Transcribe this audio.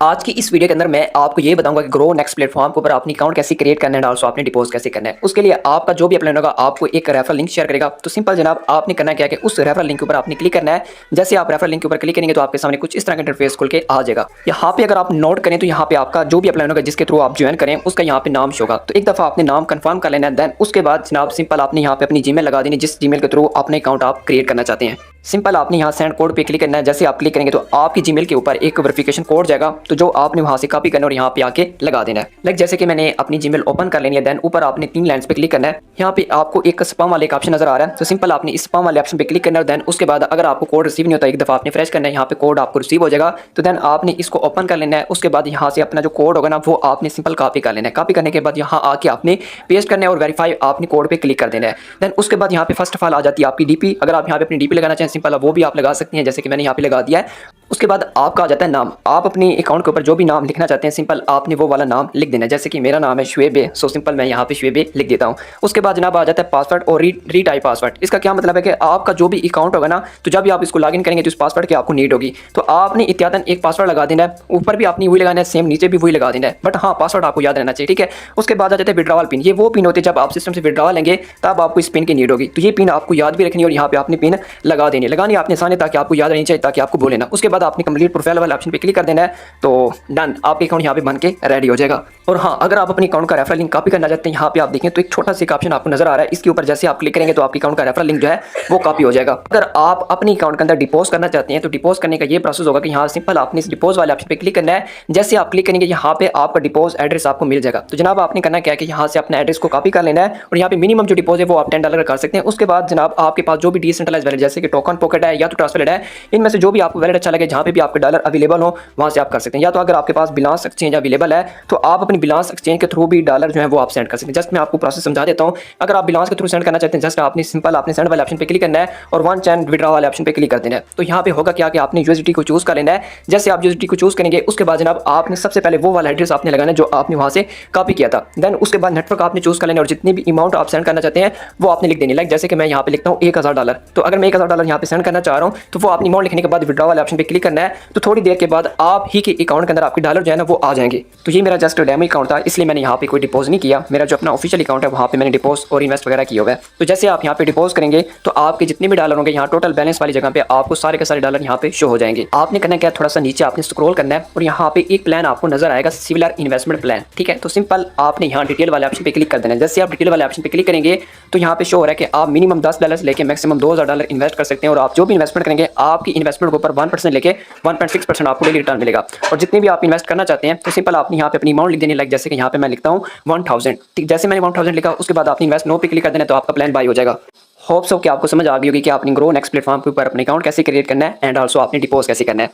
आज की इस वीडियो के अंदर मैं आपको ये बताऊंगा कि ग्रो नेक्स्ट प्लेटफॉर्म के ऊपर अपनी अकाउंट कैसे क्रिएट करना है और ऑल्सो आपने डिपोज कैसे करना है। उसके लिए आपका जो भी अपलाइन होगा आपको एक रेफरल लिंक शेयर करेगा। तो सिंपल जनाब आपने करना क्या है कि उस रेफरल लिंक के ऊपर आपने क्लिक करना है। जैसे आप रेफरल लिंक के ऊपर क्लिक करेंगे तो आपके सामने कुछ इस तरह का इंटरफेस खुल के आ जाएगा। यहाँ पे अगर आप नोट करें तो यहाँ पे आपका जो भी अपलाइन होगा जिसके थ्रू आप ज्वाइन करें उसका यहाँ पे नाम शो होगा। तो एक दफा आपने नाम कंफर्म कर लेना है। देन उसके बाद जनाब सिंपल आपने यहाँ पे अपनी जीमेल लगा देनी जिस जीमेल के थ्रू अपने अकाउंट आप क्रिएट करना चाहते हैं। सिंपल आपने यहाँ सेंड कोड पे क्लिक करना है। जैसे आप क्लिक करेंगे तो आपकी जीमेल के ऊपर एक वेरिफिकेशन कोड जाएगा तो जो आपने वहां से कॉपी करना और यहाँ पे आके लगा देना है। लाइक जैसे कि मैंने अपनी जीमेल ओपन कर लेनी है। देन ऊपर आपने 3 लाइंस पे क्लिक करना है। यहाँ पे आपको एक स्पैम वाले का ऑप्शन नजर आ रहा है। तो सिंपल आपने इस स्पैम वाले ऑप्शन पे क्लिक करना है। देन उसके बाद अगर आपको कोड रिसीव नहीं होता एक दफा आपने फ्रेश करना है। यहाँ पे कोड आपको रिसीव हो जाएगा। तो देन आपने इसको ओपन कर लेना है। उसके बाद यहाँ से अपना जो कोड होगा ना वो आपने सिंपल कॉपी कर लेना है। कॉपी करने के बाद यहाँ आके आपने पेस्ट करना है और वेरीफाई आपने कोड पे क्लिक कर देना है। देन उसके बाद यहाँ पे फर्स्ट ऑफ ऑल आ जाती है आपकी डीपी। अगर आप यहाँ पे अपनी डीपी लगाना चाहें सिंपल वो भी आप लगा सकती हैं जैसे कि मैंने यहाँ पे लगा दिया है। उसके बाद आपका आ जाता है नाम। आप अपने अकाउंट के ऊपर जो भी नाम लिखना चाहते हैं सिंपल आपने वो वाला नाम लिख देना है। जैसे कि मेरा नाम है शुएब, सो सिंपल मैं यहाँ पे शुएब लिख देता हूँ। उसके बाद जनाब आ जाता है पासवर्ड और रीटाइप पासवर्ड। इसका क्या मतलब है कि आपका जो भी अकाउंट होगा ना तो जब भी आप इसको लॉगिन करेंगे तो इस पासवर्ड की आपको नीड होगी। तो आपने इत्यादन एक पासवर्ड लगा देना है। ऊपर भी आपने वही लगाना है, सेम नीचे भी वही लगा देना है। बट हाँ पासवर्ड आपको याद रहना चाहिए, ठीक है। उसके बाद आ जाता है विड्रॉवल पिन। ये वो पिन होते हैं जब आप सिस्टम से विड्रॉ लेंगे तब आपको इस पिन की नीड होगी। तो ये पिन आपको याद भी रखनी है और यहाँ पे आपने पिन लगा देनी। लगानी आपने आसान है ताकि आपको याद रहनी चाहिए ताकि आपको भूले ना। उसके बाद आपने कंप्लीट प्रोफाइल वाले ऑप्शन पे क्लिक कर देना है। तो डन, आपके अकाउंट यहाँ पे बन के रेडी हो जाएगा। और हाँ अगर आप अपने अकाउंट का रेफरल लिंक कॉपी करना चाहते हैं यहाँ पे आप देखें तो एक छोटा सा ऑप्शन आपको नजर आ रहा है। इसके ऊपर जैसे आप क्लिक करेंगे तो आपके अकाउंट का रेफरल लिंक जो है वो कॉपी हो जाएगा। अगर आप अपने अकाउंट के अंदर डिपोज करना चाहते हैं तो डिपोज करने का ये प्रोसेस होगा कि यहाँ सिंपल आपने इस डिपोज वाले ऑप्शन पे क्लिक करना है। जैसे आप क्लिक करेंगे यहाँ पे आपका डिपोज एड्रेस आपको मिल जाएगा। तो जनाब आपने करना क्या है कि यहाँ से अपने एड्रेस को कॉपी कर लेना है और यहाँ पे मिनिमम जो डिपोज है वो आप $10 कर सकते हैं। उसके बाद जनाब आपके पास जो भी डिसेंट्रलाइज वैलेट जैसे कि टोकन पॉकेट है या तो ट्रांसफर है, इनमें से जो भी आपको वैलेट अच्छा लगे जहाँ पे भी आपके डॉलर अवेलेबल हो वहाँ से आप कर सकते हैं। या तो अगर आपके पास बिलांस एक्सचेंज अवेलेबल है तो आप अपनी बिलांस एक्सचेंज के थ्रू भी डॉलर जो है वो आप सेंड कर सकते हैं। जस्ट मैं आपको प्रोसेस समझा देता हूँ। अगर आप बिलांस के थ्रू सेंड करना चाहते हैं जस्ट आपने सिंपल आपने सेंड वाले ऑप्शन पे क्लिक करना है और वन चैन विड्रॉ वाले ऑप्शन पे क्लिक कर देना है। तो यहाँ पे होगा क्या कि आपने यूएसडी को चूज कर लेना है। जैसे आप यूएसडी को चूज करेंगे उसके बाद जनाब आपने सबसे पहले वो वाला एड्रेस आपने लगाना है जो आपने वहाँ से कॉपी किया था। देन उसके बाद नेटवर्क आपने चूज कर लेना और जितनी भी अमाउंट आप सेंड करना चाहते हैं वो आपने लिख देनी। लाइक जैसे कि मैं यहाँ पे लिखता हूँ $1000। तो अगर मैं $1000 यहाँ पे सेंड करना चाह रहा हूँ तो वो अपनी अमाउंट लिखने के बाद विड्रॉ वाले ऑप्शन पे क्लिक करना है। तो थोड़ी देर के बाद आप ही के अकाउंट के अंदर आपके डॉलर जो है ना वो आ जाएंगे। तो ये मेरा जस्ट डेमो अकाउंट था इसलिए मैंने यहाँ पे कोई डिपोज नहीं किया। मेरा जो अपना ऑफिशियल अकाउंट है वहाँ पे मैंने डिपोज और इन्वेस्ट वगैरह किया हुआ है। तो जैसे आप यहाँ पे डिपोज करेंगे तो आपके जितने भी डॉलर होंगे यहाँ टोटल बैलेंस वाली जगह पे आपको सारे के सारे डॉलर यहाँ पे शो हो जाएंगे। आपने करना क्या, थोड़ा सा नीचे आपने स्क्रॉल करना है और यहाँ पे एक प्लान आपको नजर आएगा सिमिलर इन्वेस्टमेंट प्लान, ठीक है। तो सिंपल आपने यहाँ डिटेल वाले ऑप्शन पे क्लिक कर देना है। जैसे आप डिटेल वाले ऑप्शन पे क्लिक करेंगे तो यहाँ पे शो हो रहा है कि आप मिनिमम $10 लेके मैक्सिमम $2000 इन्वेस्ट कर सकते हैं और आप जो भी इन्वेस्टमेंट करेंगे आपकी इन्वेस्टमेंट के ऊपर 1% लेके 1.6% आपको डेली रिटर्न मिलेगा। और जितने भी आप इन्वेस्ट करना चाहते हैं तो सिंपल आपने यहाँ पे अपनी अमाउंट लिख देनी। लाइक जैसे कि यहाँ पे मैं लिखता हूँ 1000, ठीक। जैसे मैंने 1000 लिखा उसके बाद आपने इन्वेस्ट नो पे क्लिक कर देना तो आपका प्लान बाय हो जाएगा। होप सो कि आपको समझ आ गई होगी कि आपने ग्रो नेक्स्ट प्लेटफॉर्म के ऊपर अपने अकाउंट कैसे क्रिएट करना है एंड ऑल्सो आपने डिपोज कैसे करना है।